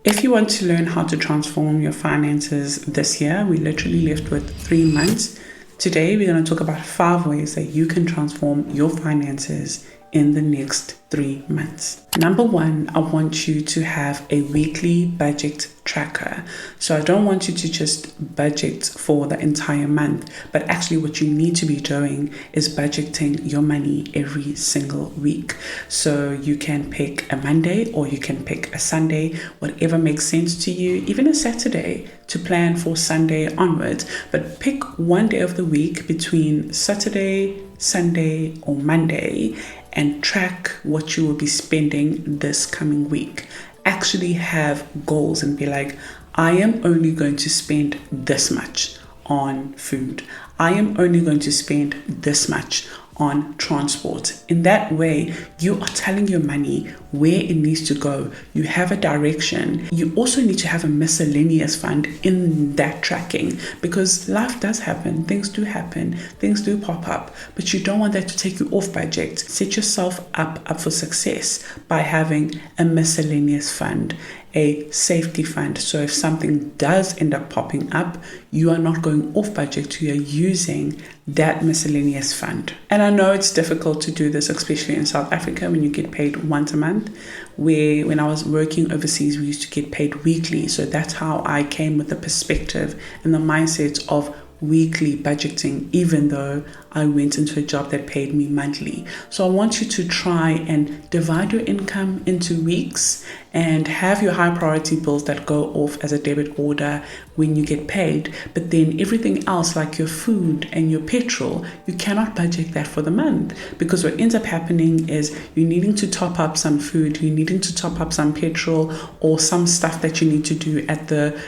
If you want to learn how to transform your finances this year, we literally left with 3 months. Today, we're going to talk about 5 ways that you can transform your finances in the next 3 months. Number 1, I want you to have a weekly budget tracker. So I don't want you to just budget for the entire month, but actually what you need to be doing is budgeting your money every single week. So you can pick a Monday or you can pick a Sunday, whatever makes sense to you, even a Saturday to plan for Sunday onwards. But pick one day of the week between Saturday, Sunday, or Monday and track what you will be spending this coming week. Actually have goals and be like, I am only going to spend this much on food. I am only going to spend this much on transport. In that way, you are telling your money where it needs to go. You have a direction. You also need to have a miscellaneous fund in that tracking because life does happen. Things do happen. Things do pop up, but you don't want that to take you off budget. Set yourself up for success by having a miscellaneous fund, a safety fund. So if something does end up popping up, you are not going off budget. You are using that miscellaneous fund. And I know it's difficult to do this, especially in South Africa when you get paid once a month, where when I was working overseas, we used to get paid weekly. So that's how I came with the perspective and the mindset of weekly budgeting, even though I went into a job that paid me monthly. So I want you to try and divide your income into weeks and have your high priority bills that go off as a debit order when you get paid. But then everything else like your food and your petrol, you cannot budget that for the month because what ends up happening is you needing to top up some food, you needing to top up some petrol or some stuff that you need to do at the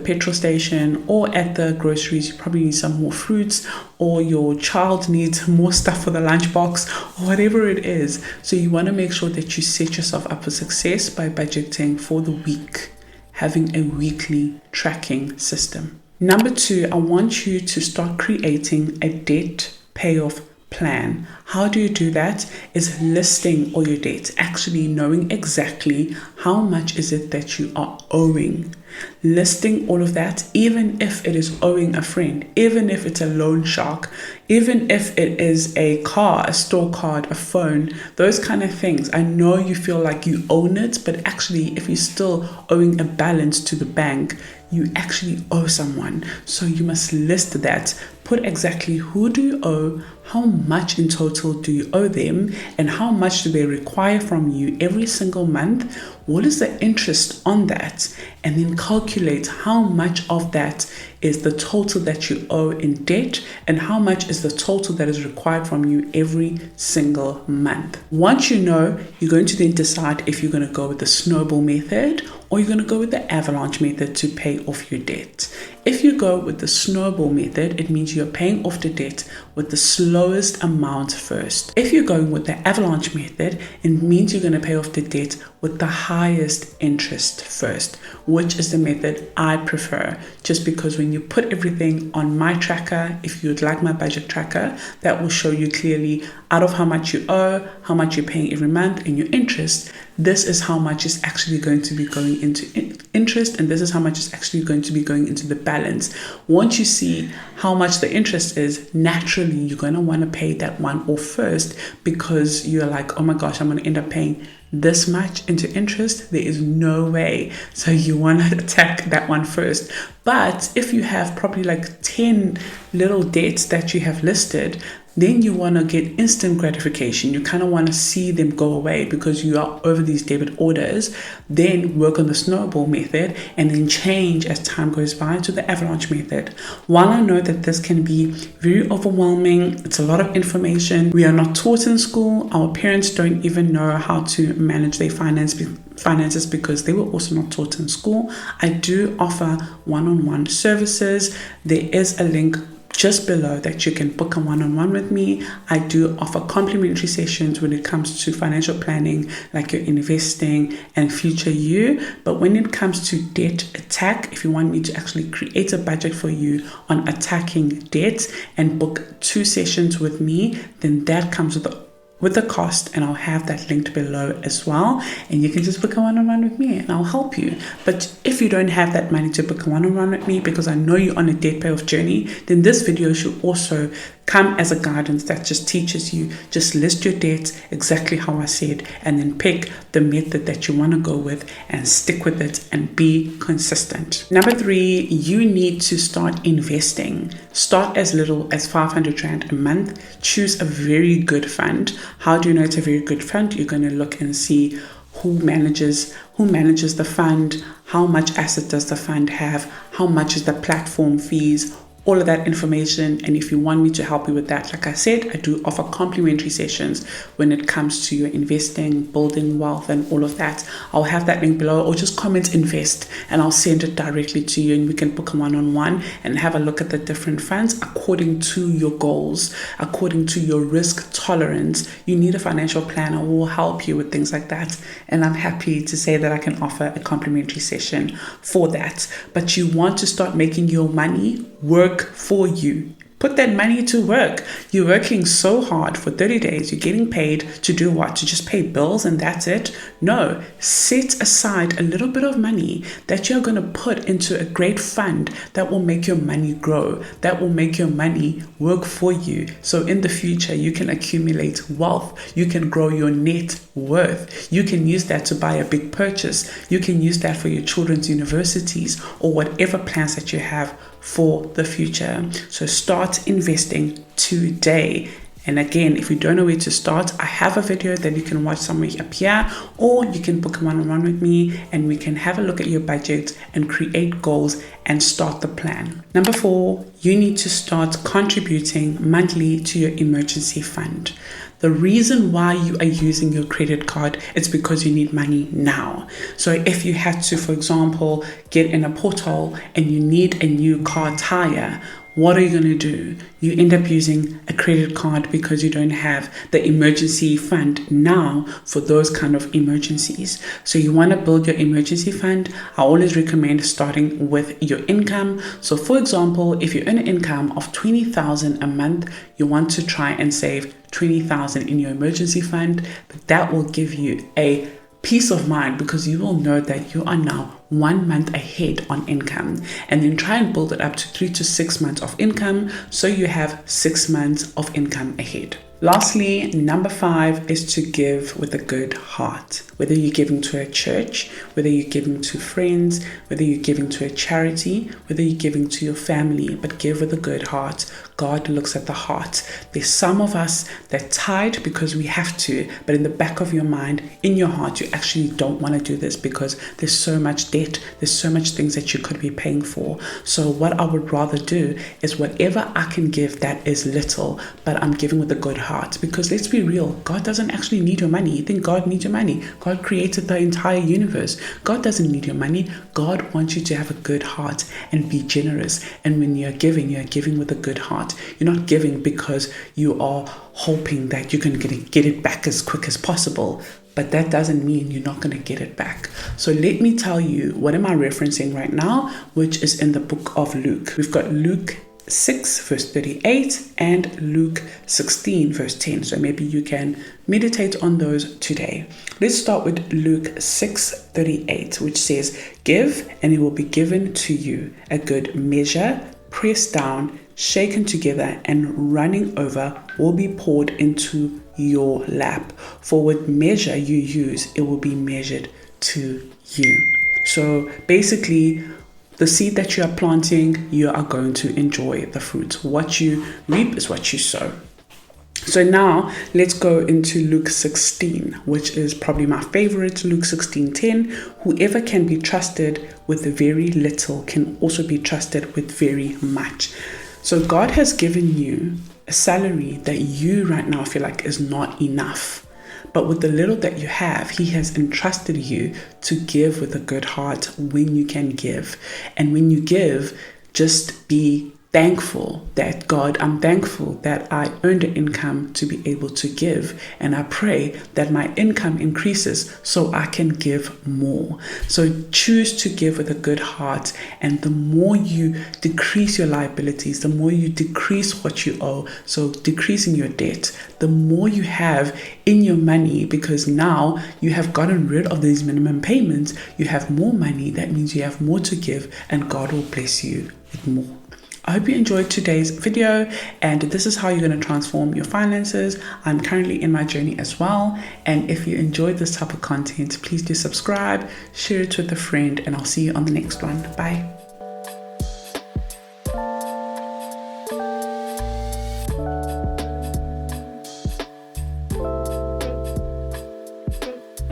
petrol station or at the groceries. You probably need some more fruits or your child needs more stuff for the lunchbox or whatever it is. So you want to make sure that you set yourself up for success by budgeting for the week, having a weekly tracking system. Number 2, I want you to start creating a debt payoff plan. How do you do that? Is listing all your debts, actually knowing exactly how much is it that you are owing. Listing all of that, even if it is owing a friend, even if it's a loan shark, even if it is a car, a store card, a phone, those kind of things. I know you feel like you own it, but actually if you're still owing a balance to the bank, you actually owe someone. So you must list that. Put exactly who do you owe, how much in total do you owe them, and how much do they require from you every single month? What is the interest on that? And then calculate how much of that is the total that you owe in debt and how much is the total that is required from you every single month. Once you know, you're going to then decide if you're going to go with the snowball method or you're going to go with the avalanche method to pay off your debt. If you go with the snowball method, it means you're paying off the debt with the slowest amount first. If you're going with the avalanche method, it means you're going to pay off the debt with the highest interest first, which is the method I prefer, just because when you put everything on my tracker, if you'd like my budget tracker, that will show you clearly out of how much you owe, how much you're paying every month, and your interest. This is how much is actually going to be going into interest, and this is how much is actually going to be going into the balance. Once you see how much the interest is, naturally you're going to want to pay that one off first because you're like, oh my gosh, I'm going to end up paying this much into interest. There is no way. So you want to attack that one first. But if you have probably like 10 little debts that you have listed, then you want to get instant gratification. You kind of want to see them go away because you are over these debit orders. Then work on the snowball method and then change as time goes by to the avalanche method. While I know that this can be very overwhelming, it's a lot of information. We are not taught in school. Our parents don't even know how to manage their finances because they were also not taught in school. I do offer one-on-one services. There is a link just below that you can book a one-on-one with me. I do offer complimentary sessions when it comes to financial planning, like your investing and future you. But when it comes to debt attack, if you want me to actually create a budget for you on attacking debt and book 2 sessions with me, then that comes with with the cost, and I'll have that linked below as well, and you can just book a one-on-one with me and I'll help you. But if you don't have that money to book a one-on-one with me, because I know you're on a debt payoff journey, then this video should also come as a guidance that just teaches you, just list your debts exactly how I said, and then pick the method that you want to go with and stick with it and be consistent. Number 3, you need to start investing. Start as little as 500 Rand a month. Choose a very good fund. How do you know it's a very good fund? You're going to look and see who manages the fund, how much asset does the fund have, how much is the platform fees, all of that information. And if you want me to help you with that, like I said, I do offer complimentary sessions when it comes to your investing, building wealth, and all of that. I'll have that link below, or just comment invest and I'll send it directly to you, and we can book a one-on-one and have a look at the different funds according to your goals, according to your risk tolerance. You need a financial planner who will help you with things like that, and I'm happy to say that I can offer a complimentary session for that. But you want to start making your money work for you. Put that money to work. You're working so hard for 30 days. You're getting paid to do what? To just pay bills and that's it? No. Set aside a little bit of money that you're going to put into a great fund that will make your money grow, that will make your money work for you. So in the future, you can accumulate wealth. You can grow your net worth. You can use that to buy a big purchase. You can use that for your children's universities or whatever plans that you have for the future. So start investing today. And again, if you don't know where to start, I have a video that you can watch somewhere up here, or you can book a one-on-one with me and we can have a look at your budget and create goals and start the plan. Number 4, you need to start contributing monthly to your emergency fund. The reason why you are using your credit card is because you need money now. So if you had to, for example, get in a pothole and you need a new car tire, what are you going to do? You end up using a credit card because you don't have the emergency fund now for those kind of emergencies. So you want to build your emergency fund. I always recommend starting with your income. So for example, if you earn an income of 20,000 a month, you want to try and save 20,000 in your emergency fund. But that will give you a peace of mind because you will know that you are now 1 month ahead on income, and then try and build it up to 3 to 6 months of income so you have 6 months of income ahead. Lastly, number 5 is to give with a good heart. Whether you're giving to a church, whether you're giving to friends, whether you're giving to a charity, whether you're giving to your family, but give with a good heart. God looks at the heart. There's some of us that tithe because we have to, but in the back of your mind, in your heart, you actually don't want to do this because there's so much debt, there's so much things that you could be paying for. So what I would rather do is whatever I can give that is little, but I'm giving with a good heart. Because let's be real, God doesn't actually need your money. You think God needs your money? God created the entire universe. God doesn't need your money. God wants you to have a good heart and be generous. And when you're giving with a good heart. You're not giving because you are hoping that you can get it back as quick as possible. But that doesn't mean you're not going to get it back. So let me tell you, what am I referencing right now, which is in the book of Luke. We've got Luke 6 verse 38 and Luke 16 verse 10. So maybe you can meditate on those today. Let's start with Luke 6:38, which says, "Give and it will be given to you, a good measure, pressed down, shaken together and running over will be poured into your lap. For what measure you use, it will be measured to you." So basically, the seed that you are planting, you are going to enjoy the fruit. What you reap is what you sow. So now let's go into Luke 16, which is probably my favorite. Luke 16:10. "Whoever can be trusted with very little can also be trusted with very much." So God has given you a salary that you right now feel like is not enough. But with the little that you have, He has entrusted you to give with a good heart when you can give. And when you give, just be thankful that I'm thankful that I earned an income to be able to give. And I pray that my income increases so I can give more. So choose to give with a good heart. And the more you decrease your liabilities, the more you decrease what you owe, so decreasing your debt, the more you have in your money, because now you have gotten rid of these minimum payments, you have more money. That means you have more to give, and God will bless you with more. I hope you enjoyed today's video, and this is how you're going to transform your finances. I'm currently in my journey as well, and if you enjoyed this type of content, please do subscribe, share it with a friend, and I'll see you on the next one. Bye.